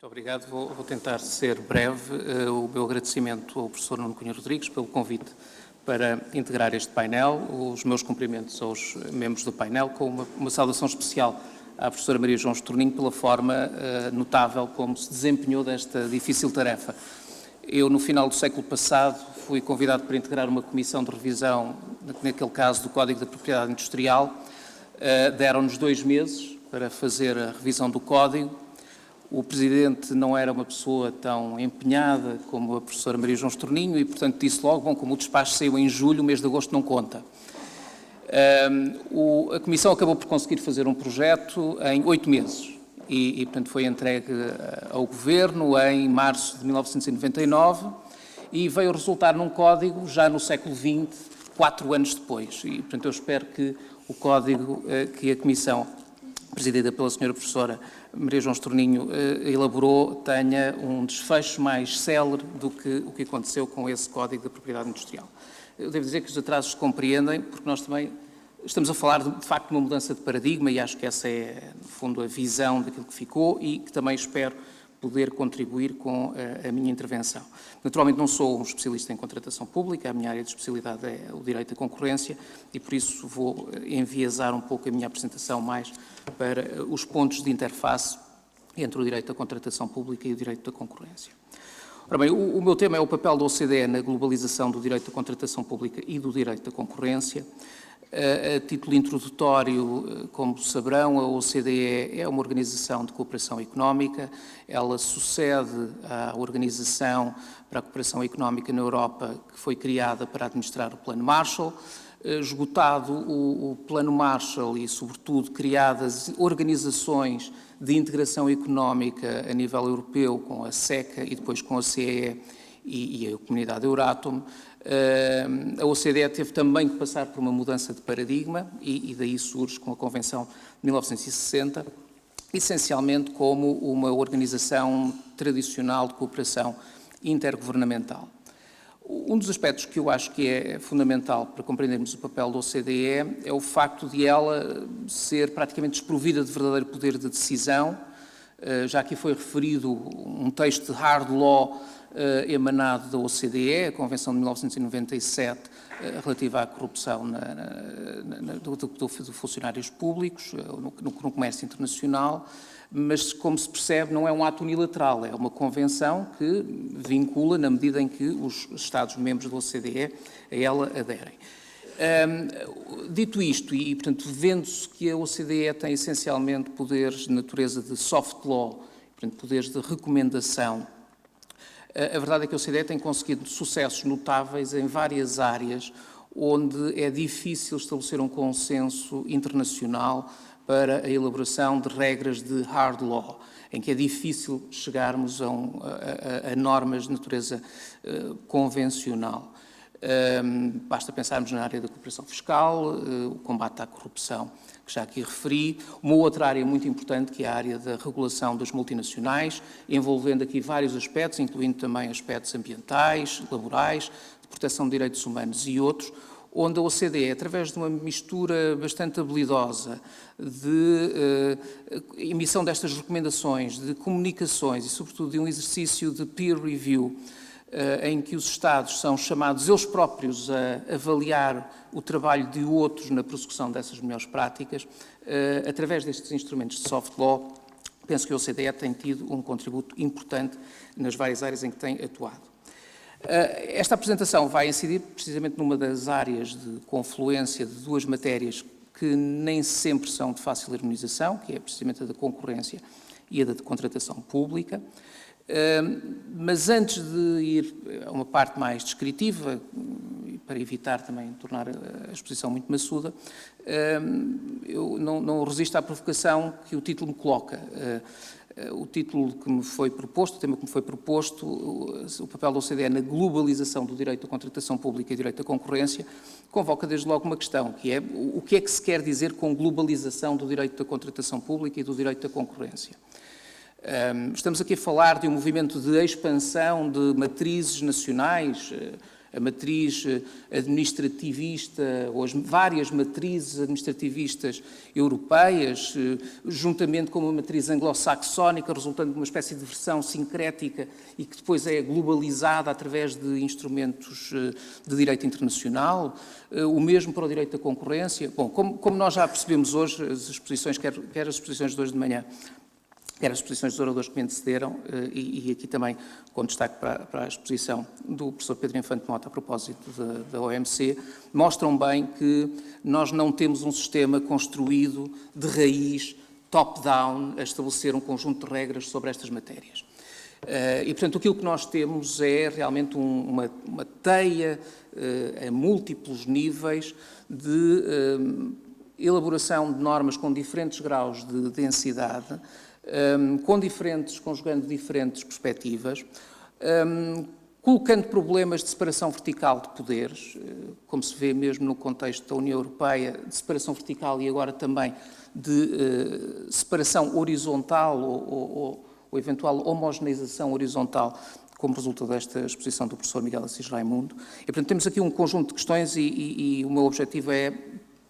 Muito obrigado. Vou tentar ser breve. O meu agradecimento ao professor Nuno Cunha Rodrigues pelo convite para integrar este painel, os meus cumprimentos aos membros do painel, com uma saudação especial à professora Maria João Estorninho pela forma notável como se desempenhou desta difícil tarefa. Eu, no final do século passado, fui convidado para integrar uma comissão de revisão, naquele caso, do Código da Propriedade Industrial. Deram-nos 2 meses para fazer a revisão do Código. O Presidente não era uma pessoa tão empenhada como a professora Maria João Estorninho e, portanto, disse logo, bom, como o despacho saiu em julho, o mês de agosto não conta. A Comissão acabou por conseguir fazer um projeto em 8 meses e, portanto, foi entregue ao Governo em março de 1999 e veio resultar num código já no século XX, 4 anos depois. E, portanto, eu espero que o código que a Comissão, presidida pela senhora professora Maria João Estorninho, elaborou, tenha um desfecho mais célere do que o que aconteceu com esse Código da Propriedade Industrial. Eu devo dizer que os atrasos se compreendem, porque nós também estamos a falar, de facto, de uma mudança de paradigma e acho que essa é, no fundo, a visão daquilo que ficou e que também espero poder contribuir com a minha intervenção. Naturalmente não sou um especialista em contratação pública, a minha área de especialidade é o direito à concorrência e por isso vou enviesar um pouco a minha apresentação mais para os pontos de interface entre o direito à contratação pública e o direito da concorrência. Ora bem, o meu tema é o papel da OCDE na globalização do direito à contratação pública e do direito da concorrência. A título introdutório, como saberão, a OCDE é uma organização de cooperação económica, ela sucede à Organização para a Cooperação Económica na Europa, que foi criada para administrar o Plano Marshall. Esgotado o Plano Marshall e, sobretudo, criadas organizações de integração económica a nível europeu, com a SECA e depois com a CEE e a Comunidade Euratom, a OCDE teve também que passar por uma mudança de paradigma e daí surge com a Convenção de 1960, essencialmente como uma organização tradicional de cooperação intergovernamental. Um dos aspectos que eu acho que é fundamental para compreendermos o papel da OCDE é o facto de ela ser praticamente desprovida de verdadeiro poder de decisão. Já aqui foi referido um texto de hard law emanado da OCDE, a Convenção de 1997, relativa à corrupção de funcionários públicos no comércio internacional, mas, como se percebe, não é um ato unilateral, é uma convenção que vincula na medida em que os Estados-membros da OCDE a ela aderem. Dito isto, e portanto, vendo-se que a OCDE tem essencialmente poderes de natureza de soft law, portanto, poderes de recomendação, a verdade é que a OCDE tem conseguido sucessos notáveis em várias áreas onde é difícil estabelecer um consenso internacional para a elaboração de regras de hard law, em que é difícil chegarmos a normas de natureza convencional. Basta pensarmos na área da cooperação fiscal, o combate à corrupção, que já aqui referi. Uma outra área muito importante, que é a área da regulação das multinacionais, envolvendo aqui vários aspectos, incluindo também aspectos ambientais, laborais, de proteção de direitos humanos e outros, onde a OCDE, através de uma mistura bastante habilidosa de emissão destas recomendações, de comunicações e, sobretudo, de um exercício de peer review, em que os Estados são chamados eles próprios a avaliar o trabalho de outros na prossecução dessas melhores práticas, através destes instrumentos de soft law, penso que a OCDE tem tido um contributo importante nas várias áreas em que tem atuado. Esta apresentação vai incidir precisamente numa das áreas de confluência de 2 matérias que nem sempre são de fácil harmonização, que é precisamente a da concorrência e a da contratação pública. Mas antes de ir a uma parte mais descritiva, para evitar também tornar a exposição muito maçuda, eu não resisto à provocação que o título me coloca. O título que me foi proposto, o tema que me foi proposto, o papel da OCDE na globalização do direito à contratação pública e direito à concorrência, convoca desde logo uma questão, que é o que é que se quer dizer com globalização do direito da contratação pública e do direito da concorrência. Estamos aqui a falar de um movimento de expansão de matrizes nacionais, a matriz administrativista, ou as várias matrizes administrativistas europeias, juntamente com uma matriz anglo-saxónica, resultando de uma espécie de versão sincrética e que depois é globalizada através de instrumentos de direito internacional, o mesmo para o direito da concorrência. Bom, como nós já percebemos hoje, as exposições, quer as exposições de hoje de manhã, quer as exposições dos oradores que me antecederam, e aqui também com destaque para a exposição do professor Pedro Infante Mota a propósito da OMC, mostram bem que nós não temos um sistema construído de raiz, top-down, a estabelecer um conjunto de regras sobre estas matérias. E, portanto, aquilo que nós temos é realmente uma teia a múltiplos níveis de elaboração de normas com diferentes graus de densidade, conjugando diferentes perspectivas, colocando problemas de separação vertical de poderes, como se vê mesmo no contexto da União Europeia, de separação vertical e agora também de separação horizontal ou eventual homogeneização horizontal, como resulta desta exposição do professor Miguel Assis Raimundo. E, portanto, temos aqui um conjunto de questões e o meu objetivo é,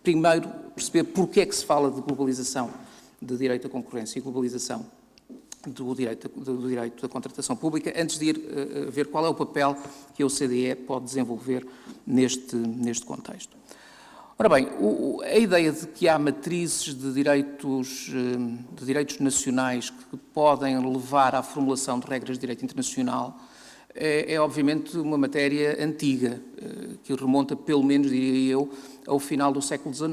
primeiro, perceber porque é que se fala de globalização de direito à concorrência e globalização do direito da contratação pública, antes de ir ver qual é o papel que a OCDE pode desenvolver neste contexto. Ora bem, a ideia de que há matrizes de direitos nacionais que podem levar à formulação de regras de direito internacional é obviamente uma matéria antiga, que remonta pelo menos, diria eu, ao final do século XIX.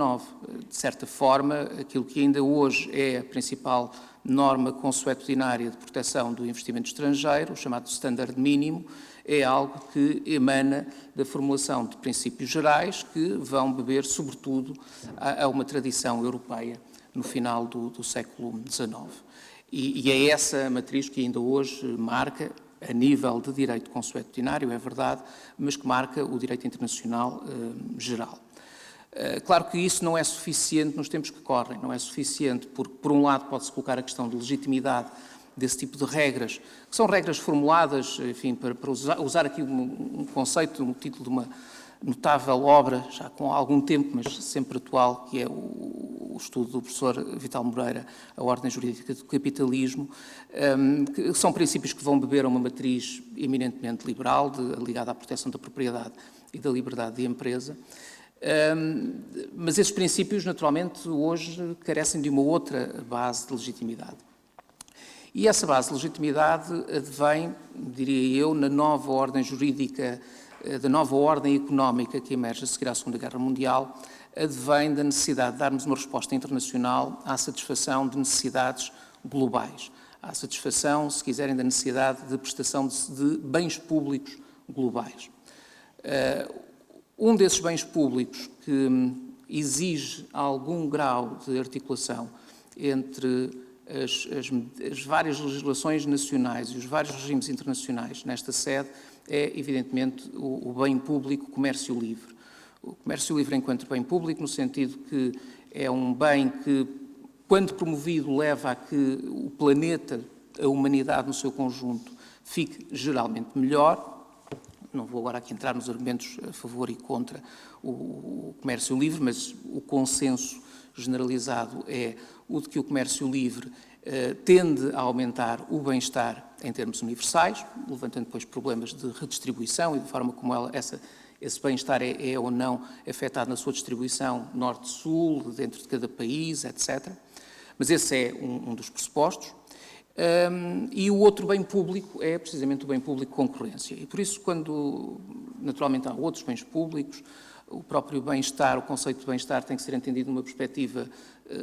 De certa forma, aquilo que ainda hoje é a principal norma consuetudinária de proteção do investimento estrangeiro, o chamado standard mínimo, é algo que emana da formulação de princípios gerais que vão beber, sobretudo, a uma tradição europeia no final do século XIX. E é essa matriz que ainda hoje marca, a nível de direito consuetudinário, é verdade, mas que marca o direito internacional geral. Claro que isso não é suficiente nos tempos que correm, não é suficiente porque, por um lado, pode-se colocar a questão de legitimidade desse tipo de regras, que são regras formuladas, enfim, para usar aqui um conceito, um título de uma notável obra, já com algum tempo, mas sempre atual, que é o estudo do professor Vital Moreira, A Ordem Jurídica do Capitalismo, que são princípios que vão beber a uma matriz eminentemente liberal, ligada à proteção da propriedade e da liberdade de empresa. Mas esses princípios, naturalmente, hoje carecem de uma outra base de legitimidade. E essa base de legitimidade advém, diria eu, na nova ordem jurídica, da nova ordem económica que emerge a seguir à Segunda Guerra Mundial, advém da necessidade de darmos uma resposta internacional à satisfação de necessidades globais, à satisfação, se quiserem, da necessidade de prestação de bens públicos globais. Um desses bens públicos que exige algum grau de articulação entre as várias legislações nacionais e os vários regimes internacionais nesta sede é, evidentemente, o bem público, comércio livre. O comércio livre enquanto bem público, no sentido que é um bem que, quando promovido, leva a que o planeta, a humanidade no seu conjunto, fique geralmente melhor. Não vou agora aqui entrar nos argumentos a favor e contra o comércio livre, mas o consenso generalizado é o de que o comércio livre tende a aumentar o bem-estar em termos universais, levantando depois problemas de redistribuição e de forma como esse bem-estar é ou não afetado na sua distribuição norte-sul, dentro de cada país, etc. Mas esse é um dos pressupostos. E o outro bem público é precisamente o bem público concorrência. E por isso, quando naturalmente há outros bens públicos, o próprio bem-estar, o conceito de bem-estar tem que ser entendido numa perspectiva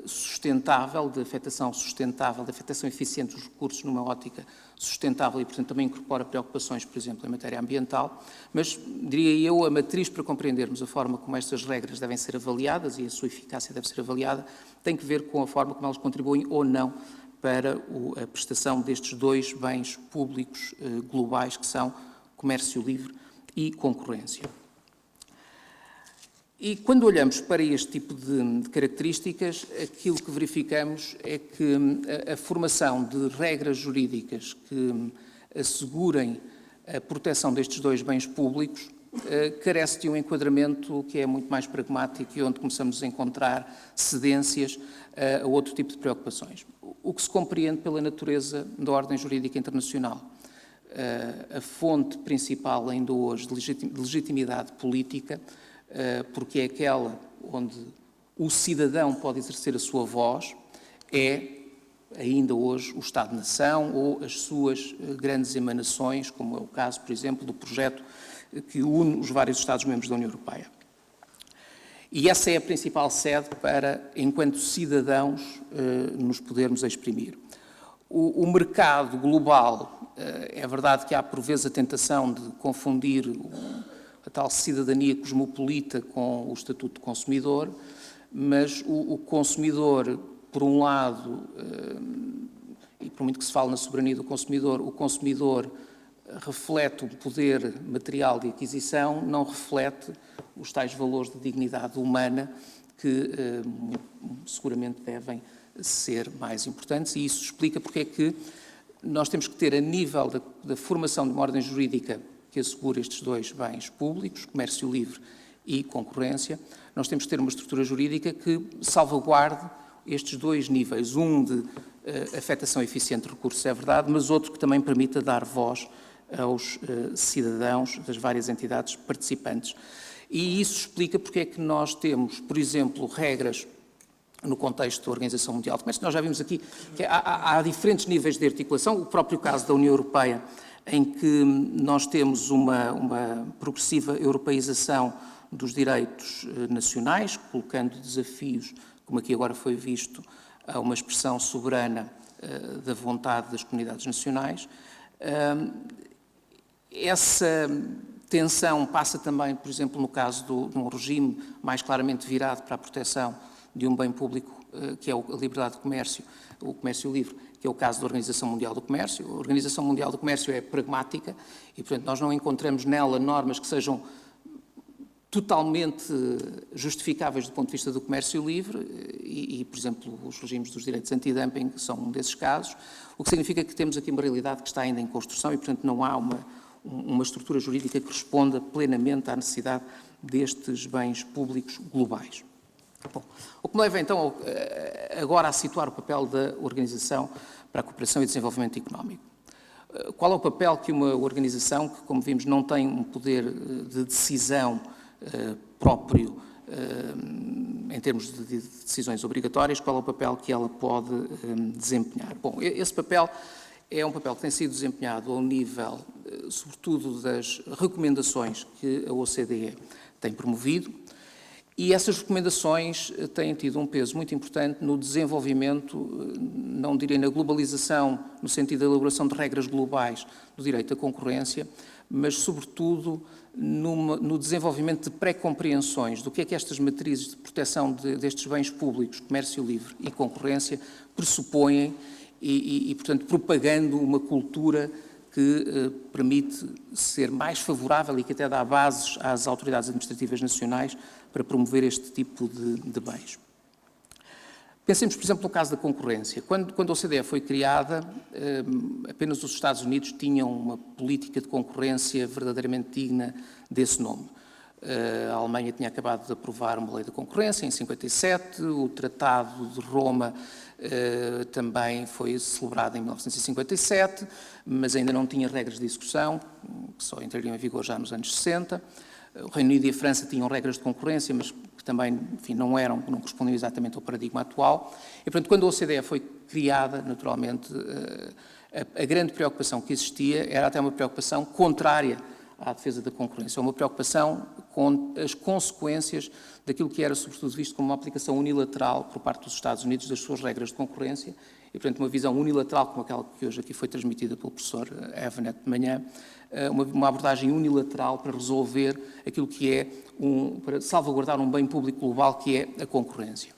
sustentável, de afetação sustentável, de afetação eficiente dos recursos numa ótica sustentável e, portanto, também incorpora preocupações, por exemplo, em matéria ambiental. Mas, diria eu, a matriz para compreendermos a forma como estas regras devem ser avaliadas e a sua eficácia deve ser avaliada, tem que ver com a forma como elas contribuem ou não para a prestação destes dois bens públicos globais, que são comércio livre e concorrência. E quando olhamos para este tipo de características, aquilo que verificamos é que a formação de regras jurídicas que assegurem a proteção destes dois bens públicos carece de um enquadramento que é muito mais pragmático e onde começamos a encontrar cedências a outro tipo de preocupações. O que se compreende pela natureza da ordem jurídica internacional. A fonte principal ainda hoje de legitimidade política, porque é aquela onde o cidadão pode exercer a sua voz, é ainda hoje o Estado-nação ou as suas grandes emanações, como é o caso, por exemplo, do projeto que une os vários Estados-membros da União Europeia. E essa é a principal sede para, enquanto cidadãos, nos podermos exprimir. O mercado global, é verdade que há por vezes a tentação de confundir a tal cidadania cosmopolita com o estatuto de consumidor, mas o consumidor, por um lado, e por muito que se fale na soberania do consumidor, o consumidor reflete o poder material de aquisição, não reflete os tais valores de dignidade humana que seguramente devem ser mais importantes, e isso explica porque é que nós temos que ter, a nível da formação de uma ordem jurídica que assegure estes dois bens públicos, comércio livre e concorrência, nós temos que ter uma estrutura jurídica que salvaguarde estes dois níveis, um de afetação eficiente de recursos, é verdade, mas outro que também permita dar voz aos cidadãos das várias entidades participantes. E isso explica porque é que nós temos, por exemplo, regras no contexto da Organização Mundial do Comércio. Nós já vimos aqui que há diferentes níveis de articulação. O próprio caso da União Europeia, em que nós temos uma progressiva europeização dos direitos nacionais, colocando desafios, como aqui agora foi visto, a uma expressão soberana da vontade das comunidades nacionais. Essa tensão passa também, por exemplo, no caso de um regime mais claramente virado para a proteção de um bem público, que é a liberdade de comércio, o comércio livre, que é o caso da Organização Mundial do Comércio. A Organização Mundial do Comércio é pragmática e, portanto, nós não encontramos nela normas que sejam totalmente justificáveis do ponto de vista do comércio livre e, por exemplo, os regimes dos direitos antidumping são um desses casos, o que significa que temos aqui uma realidade que está ainda em construção e, portanto, não há uma estrutura jurídica que responda plenamente à necessidade destes bens públicos globais. Bom, o que me leva então agora a situar o papel da Organização para a Cooperação e Desenvolvimento Económico. Qual é o papel que uma organização que, como vimos, não tem um poder de decisão próprio em termos de decisões obrigatórias, qual é o papel que ela pode desempenhar? Bom, esse papel é um papel que tem sido desempenhado ao nível, sobretudo, das recomendações que a OCDE tem promovido, e essas recomendações têm tido um peso muito importante no desenvolvimento, não direi na globalização, no sentido da elaboração de regras globais do direito à concorrência, mas, sobretudo, no desenvolvimento de pré-compreensões do que é que estas matrizes de proteção destes bens públicos, comércio livre e concorrência, pressupõem e, portanto, propagando uma cultura que permite ser mais favorável e que até dá bases às autoridades administrativas nacionais para promover este tipo de bens. Pensemos, por exemplo, no caso da concorrência. Quando a OCDE foi criada, apenas os Estados Unidos tinham uma política de concorrência verdadeiramente digna desse nome. A Alemanha tinha acabado de aprovar uma lei da concorrência em 57, o Tratado de Roma também foi celebrado em 1957, mas ainda não tinha regras de execução, que só entrariam em vigor já nos anos 60. O Reino Unido e a França tinham regras de concorrência, mas que também, enfim, não correspondiam exatamente ao paradigma atual. E, portanto, quando a OCDE foi criada, naturalmente, a grande preocupação que existia era até uma preocupação contrária à defesa da concorrência, uma preocupação com as consequências daquilo que era, sobretudo, visto como uma aplicação unilateral por parte dos Estados Unidos das suas regras de concorrência e, portanto, uma visão unilateral, como aquela que hoje aqui foi transmitida pelo professor Evanet de manhã, uma abordagem unilateral para resolver aquilo que é, para salvaguardar um bem público global que é a concorrência.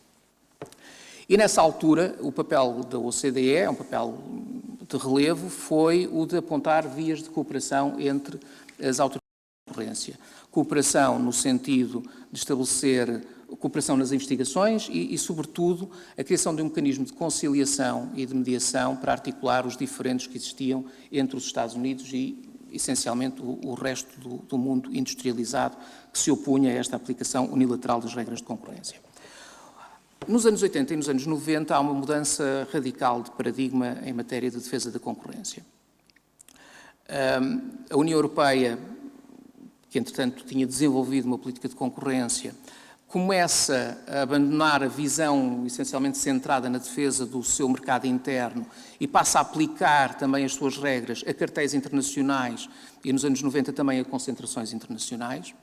E nessa altura, o papel da OCDE, um papel de relevo, foi o de apontar vias de cooperação entre as autoridades de concorrência. Cooperação no sentido de estabelecer cooperação nas investigações e, sobretudo, a criação de um mecanismo de conciliação e de mediação para articular os diferendos que existiam entre os Estados Unidos e essencialmente o resto do mundo industrializado que se opunha a esta aplicação unilateral das regras de concorrência. Nos anos 80 e nos anos 90 há uma mudança radical de paradigma em matéria de defesa da concorrência. A União Europeia, que entretanto tinha desenvolvido uma política de concorrência, começa a abandonar a visão essencialmente centrada na defesa do seu mercado interno e passa a aplicar também as suas regras a cartéis internacionais e nos anos 90 também a concentrações internacionais.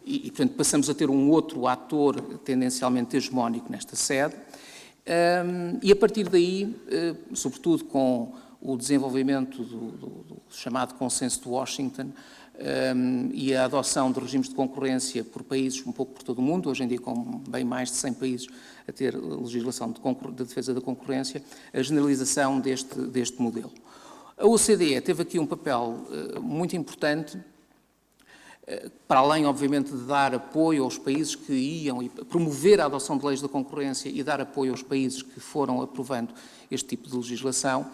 E, portanto, passamos a ter um outro ator tendencialmente hegemónico nesta sede. E a partir daí, sobretudo com o desenvolvimento do chamado consenso de Washington, e a adoção de regimes de concorrência por países um pouco por todo o mundo, hoje em dia com bem mais de 100 países a ter legislação de defesa da concorrência, a generalização deste modelo. A OCDE teve aqui um papel muito importante, para além, obviamente, de dar apoio aos países que iam e promover a adoção de leis da concorrência e dar apoio aos países que foram aprovando este tipo de legislação.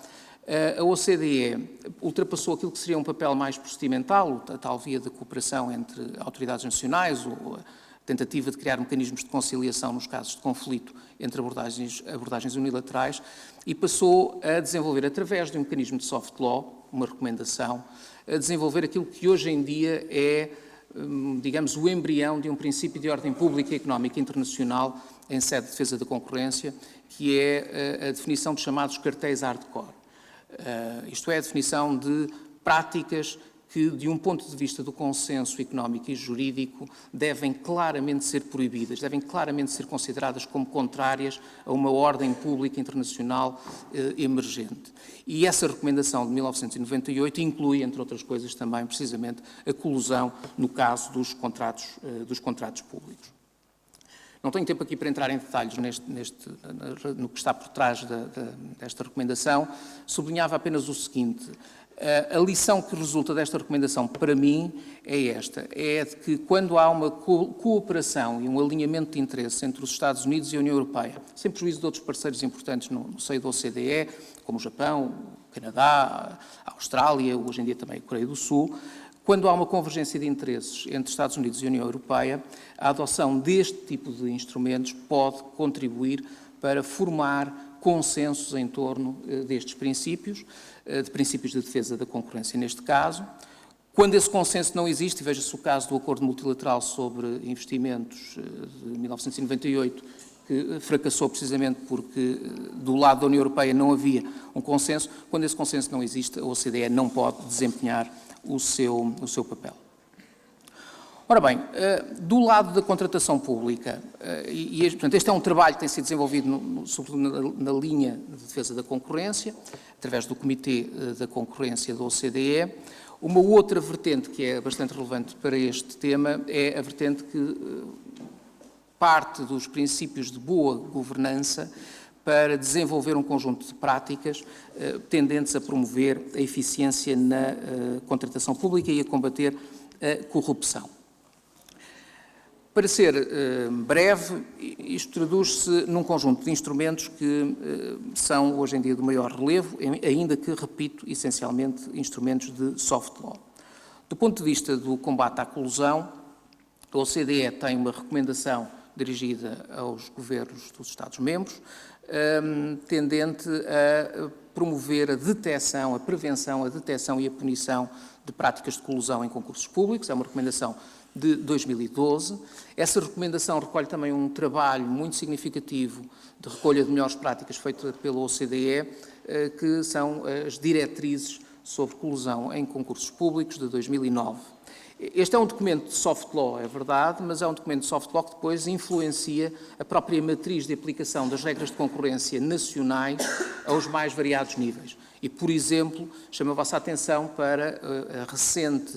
A OCDE ultrapassou aquilo que seria um papel mais procedimental, a tal via de cooperação entre autoridades nacionais, ou a tentativa de criar mecanismos de conciliação nos casos de conflito entre abordagens unilaterais, e passou a desenvolver, através de um mecanismo de soft law, uma recomendação, a desenvolver aquilo que hoje em dia é, digamos, o embrião de um princípio de ordem pública e económica internacional em sede de defesa da concorrência, que é a definição de chamados cartéis hardcore. Isto é, a definição de práticas que, de um ponto de vista do consenso económico e jurídico, devem claramente ser proibidas, devem claramente ser consideradas como contrárias a uma ordem pública internacional emergente. E essa recomendação de 1998 inclui, entre outras coisas, também, precisamente, a colusão no caso dos contratos públicos. Não tenho tempo aqui para entrar em detalhes no que está por trás desta recomendação. Sublinhava apenas o seguinte: a lição que resulta desta recomendação, para mim, é esta. É de que quando há uma cooperação e um alinhamento de interesses entre os Estados Unidos e a União Europeia, sem prejuízo de outros parceiros importantes no seio da OCDE, como o Japão, o Canadá, a Austrália, hoje em dia também a Coreia do Sul, quando há uma convergência de interesses entre Estados Unidos e União Europeia, a adoção deste tipo de instrumentos pode contribuir para formar consensos em torno destes princípios, de princípios de defesa da concorrência neste caso. Quando esse consenso não existe, e veja-se o caso do Acordo Multilateral sobre Investimentos de 1998, que fracassou precisamente porque do lado da União Europeia não havia um consenso, quando esse consenso não existe, a OCDE não pode desempenhar o seu papel. Ora bem, do lado da contratação pública, portanto, este é um trabalho que tem sido desenvolvido sobretudo na linha de defesa da concorrência, através do Comitê da Concorrência da OCDE. Uma outra vertente que é bastante relevante para este tema é a vertente que parte dos princípios de boa governança para desenvolver um conjunto de práticas tendentes a promover a eficiência na contratação pública e a combater a corrupção. Para ser breve, isto traduz-se num conjunto de instrumentos que são hoje em dia do maior relevo, ainda que, repito, essencialmente instrumentos de soft law. Do ponto de vista do combate à colusão, a OCDE tem uma recomendação dirigida aos governos dos Estados-membros, tendente a promover a detecção, a prevenção, a detecção e a punição de práticas de colusão em concursos públicos. É uma recomendação de 2012. Essa recomendação recolhe também um trabalho muito significativo de recolha de melhores práticas feita pela OCDE, que são as diretrizes sobre colusão em concursos públicos de 2009. Este é um documento de soft law, é verdade, mas é um documento de soft law que depois influencia a própria matriz de aplicação das regras de concorrência nacionais aos mais variados níveis. E, por exemplo, chamo a vossa atenção para a recente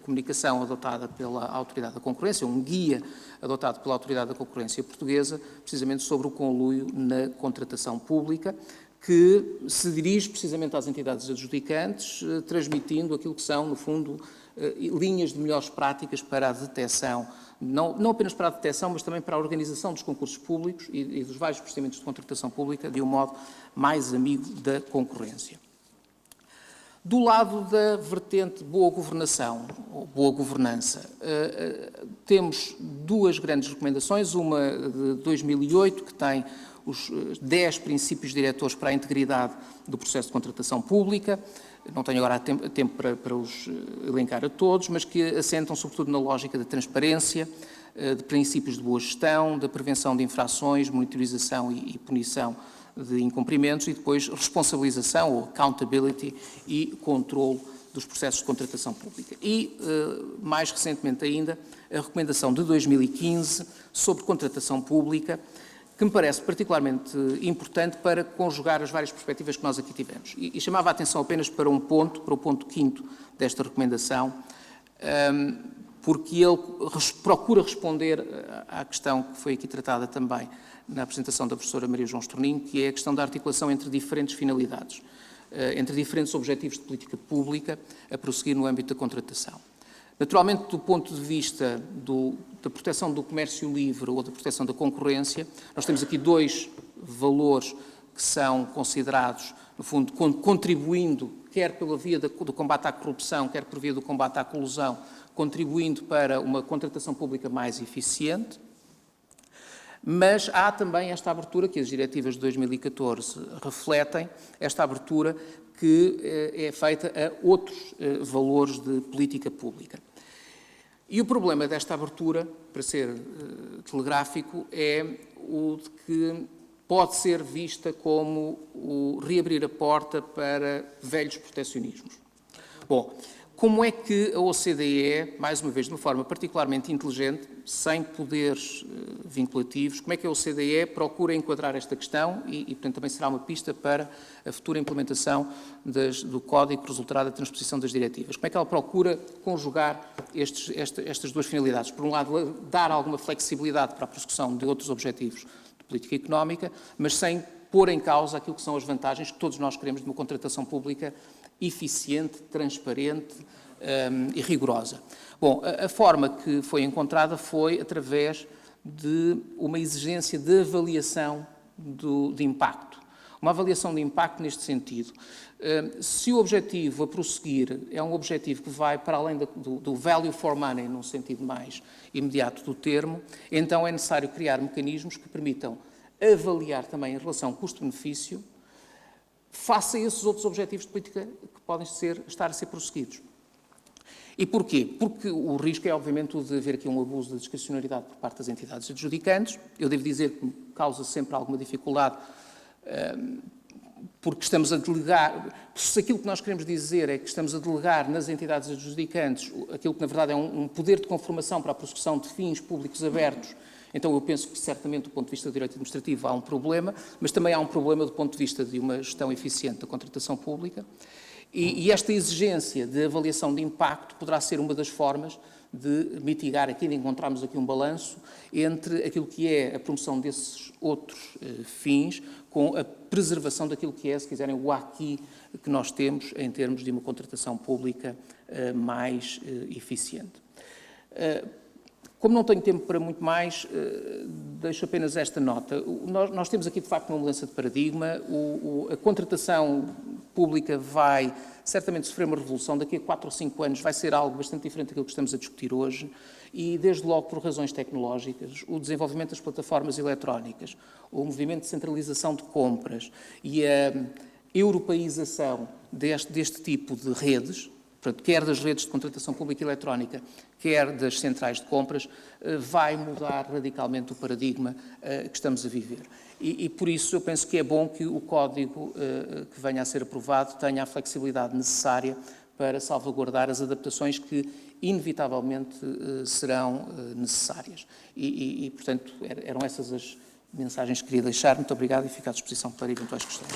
comunicação adotada pela Autoridade da Concorrência, um guia adotado pela Autoridade da Concorrência portuguesa, precisamente sobre o conluio na contratação pública, que se dirige precisamente às entidades adjudicantes, transmitindo aquilo que são, no fundo, linhas de melhores práticas para a detecção, não apenas para a detecção, mas também para a organização dos concursos públicos e dos vários procedimentos de contratação pública de um modo mais amigo da concorrência. Do lado da vertente boa governação, ou boa governança, temos duas grandes recomendações, uma de 2008, que tem os 10 princípios diretores para a integridade do processo de contratação pública. Não tenho agora tempo para os elencar a todos, mas que assentam sobretudo na lógica da transparência, de princípios de boa gestão, da prevenção de infrações, monitorização e punição de incumprimentos e depois responsabilização ou accountability e controle dos processos de contratação pública. E, mais recentemente ainda, a recomendação de 2015 sobre contratação pública, que me parece particularmente importante para conjugar as várias perspectivas que nós aqui tivemos. E chamava a atenção apenas para um ponto, para o ponto 5º desta recomendação, porque ele procura responder à questão que foi aqui tratada também na apresentação da professora Maria João Estorninho, que é a questão da articulação entre diferentes finalidades, entre diferentes objetivos de política pública a prosseguir no âmbito da contratação. Naturalmente, do ponto de vista da proteção do comércio livre ou da proteção da concorrência, nós temos aqui dois valores que são considerados, no fundo, contribuindo, quer pela via do combate à corrupção, quer por via do combate à colusão, contribuindo para uma contratação pública mais eficiente. Mas há também esta abertura, que as diretivas de 2014 refletem, esta abertura que é feita a outros valores de política pública. E o problema desta abertura, para ser telegráfico, é o de que pode ser vista como o reabrir a porta para velhos proteccionismos. Bom, como é que a OCDE, mais uma vez de uma forma particularmente inteligente, sem poderes vinculativos, como é que a OCDE procura enquadrar esta questão e portanto, também será uma pista para a futura implementação do Código que resultará da transposição das diretivas? Como é que ela procura conjugar estas duas finalidades? Por um lado, dar alguma flexibilidade para a prossecução de outros objetivos de política económica, mas sem pôr em causa aquilo que são as vantagens que todos nós queremos de uma contratação pública eficiente, transparente e rigorosa. Bom, a forma que foi encontrada foi através de uma exigência de avaliação de impacto. Uma avaliação de impacto neste sentido. Se o objetivo a prosseguir é um objetivo que vai para além do value for money, num sentido mais imediato do termo, então é necessário criar mecanismos que permitam avaliar também em relação custo-benefício face a esses outros objetivos de política que podem estar a ser prosseguidos. E porquê? Porque o risco é, obviamente, o de haver aqui um abuso da discricionariedade por parte das entidades adjudicantes. Eu devo dizer que me causa sempre alguma dificuldade, porque estamos a delegar... Se aquilo que nós queremos dizer é que estamos a delegar nas entidades adjudicantes aquilo que, na verdade, é um poder de conformação para a prossecução de fins públicos abertos, então eu penso que, certamente, do ponto de vista do direito administrativo, há um problema, mas também há um problema do ponto de vista de uma gestão eficiente da contratação pública. E esta exigência de avaliação de impacto poderá ser uma das formas de mitigar aqui, de encontrarmos aqui um balanço entre aquilo que é a promoção desses outros fins com a preservação daquilo que é, se quiserem, o aqui que nós temos em termos de uma contratação pública mais eficiente. Como não tenho tempo para muito mais, deixo apenas esta nota. Nós temos aqui, de facto, uma mudança de paradigma. A contratação pública vai certamente sofrer uma revolução. Daqui a 4 ou 5 anos vai ser algo bastante diferente daquilo que estamos a discutir hoje. E, desde logo, por razões tecnológicas, o desenvolvimento das plataformas eletrónicas, o movimento de centralização de compras e a europeização deste tipo de redes, portanto, quer das redes de contratação pública eletrónica, quer das centrais de compras, vai mudar radicalmente o paradigma que estamos a viver. E por isso eu penso que é bom que o código que venha a ser aprovado tenha a flexibilidade necessária para salvaguardar as adaptações que inevitavelmente serão necessárias. Portanto, eram essas as mensagens que queria deixar. Muito obrigado e fico à disposição para eventuais questões.